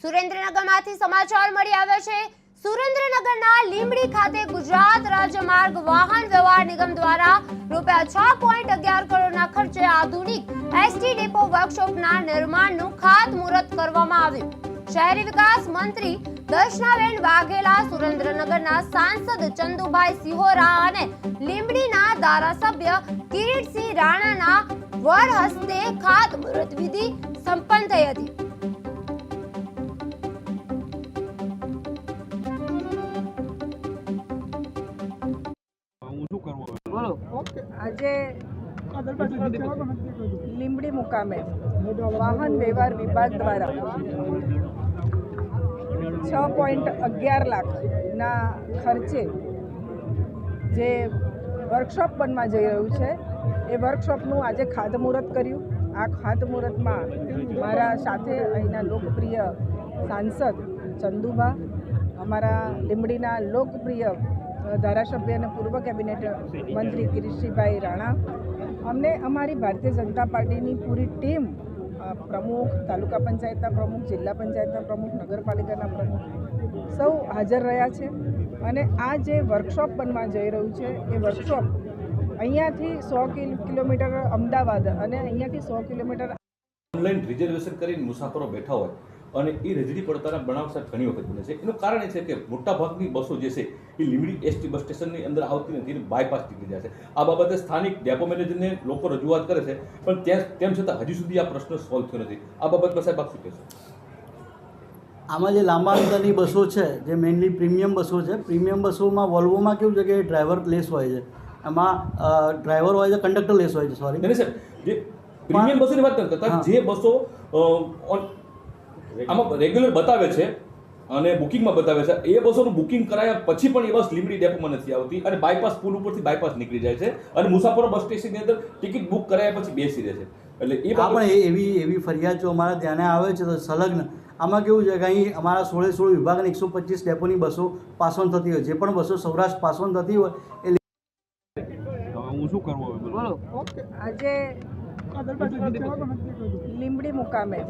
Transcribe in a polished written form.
સુરેન્દ્રનગરમાંથી સમાચાર મળી આવ્યા છે। સુરેન્દ્રનગરના લીંબડી ખાતે ગુજરાત રાજ્ય માર્ગ વાહન વ્યવહાર નિગમ દ્વારા ₹6.11 કરોડના ખર્ચે આધુનિક એસટી ડેપો વર્કશોપના નિર્માણનું ખાતમુહૂર્ત કરવામાં આવ્યું। શહેરી વિકાસ મંત્રી દર્શનાબેન વાઘેલા, સુરેન્દ્રનગરના સાંસદ ચંદુભાઈ સિહોરા અને લીંબડીના ધારાસભ્ય કિરીટસિંહ રાણાના વડ હસ્તે ખાતમુહૂર્ત વિધિ સંપન્ન થઈ હતી। આજે લીંબડી મુકામે વાહન વ્યવહાર વિભાગ દ્વારા 6.11 લાખના ખર્ચે જે વર્કશોપ બનવા જઈ રહ્યું છે એ વર્કશોપનું આજે ખાતમુહૂર્ત કર્યું। આ ખાતમુહૂર્તમાં મારા સાથે અહીંના લોકપ્રિય સાંસદ ચંદુભા, અમારા લીંબડીના લોકપ્રિય ધારાસભ્ય અને પૂર્વ કેબિનેટ મંત્રી કિરીટસિંહભાઈ રાણા, અમને અમારી ભારતીય જનતા પાર્ટીની પૂરી ટીમ, પ્રમુખ, તાલુકા પંચાયતના પ્રમુખ, જિલ્લા પંચાયતના પ્રમુખ, નગરપાલિકાના પ્રમુખ સૌ હાજર રહ્યા છે। અને આ જે વર્કશોપ બનવા જઈ રહ્યું છે એ વર્કશોપ અહીંયાથી 100 કિલોમીટર અમદાવાદ અને અહીંયાથી 100 કિલોમીટર ઓનલાઈન રિઝર્વેશન કરીને મુસાફરો બેઠા હોય અને એ રજડી પડતાના બનાવ સાહેબ ઘણી વખત બને છે। એનું કારણ એ છે કે મોટાભાગની બસો જે છે એ લીંબડી એસટી બસ સ્ટેશનની અંદર આવતી નથી, બાયપાસ નીકળી જાય છે। આ બાબતે સ્થાનિક ડેપો મેનેજરને લોકો રજૂઆત કરે છે, પણ તેમ છતાં હજી સુધી આ પ્રશ્ન સોલ્વ થયો નથી। આ બાબતમાં સાહેબ આપ શું કહેશો? આમાં જે લાંબા અંતરની બસો છે, જે મેઇનલી પ્રીમિયમ બસો છે, પ્રીમિયમ બસોમાં વોલ્વોમાં કેવું છે કે ડ્રાઈવર લેસ હોય છે, એમાં ડ્રાઈવર હોય છે, કંડક્ટર લેસ હોય છે। સોરી સાહેબ, જે પ્રીમિયમ બસોની વાત નથી કરતા, જે બસો આમાં રેગ્યુલર બતાવે છે અને બુકિંગમાં બતાવે છે, એ બસોનું બુકિંગ કરાયા પછી પણ એ બસ લીંબડી ડેપોમાં નથી આવતી અને બાયપાસ પુલ ઉપરથી બાયપાસ નીકળી જાય છે અને મુસાફરો બસ સ્ટેશનની અંદર ટિકિટ બુક કરાયા પછી બેસી રહે છે। એટલે એ પણ એવી ફરિયાદ જો અમારા ધ્યાને આવે છે તો સંલગ્ન આમાં કેવું છે કે અહીં અમારા 16 વિભાગની 125 ડેપોની બસો પાસ ઓન થતી હોય, જે પણ બસો સૌરાષ્ટ્ર પાસ ઓન થતી હોય એ શું કરવું આજે લીંબડી મુકામે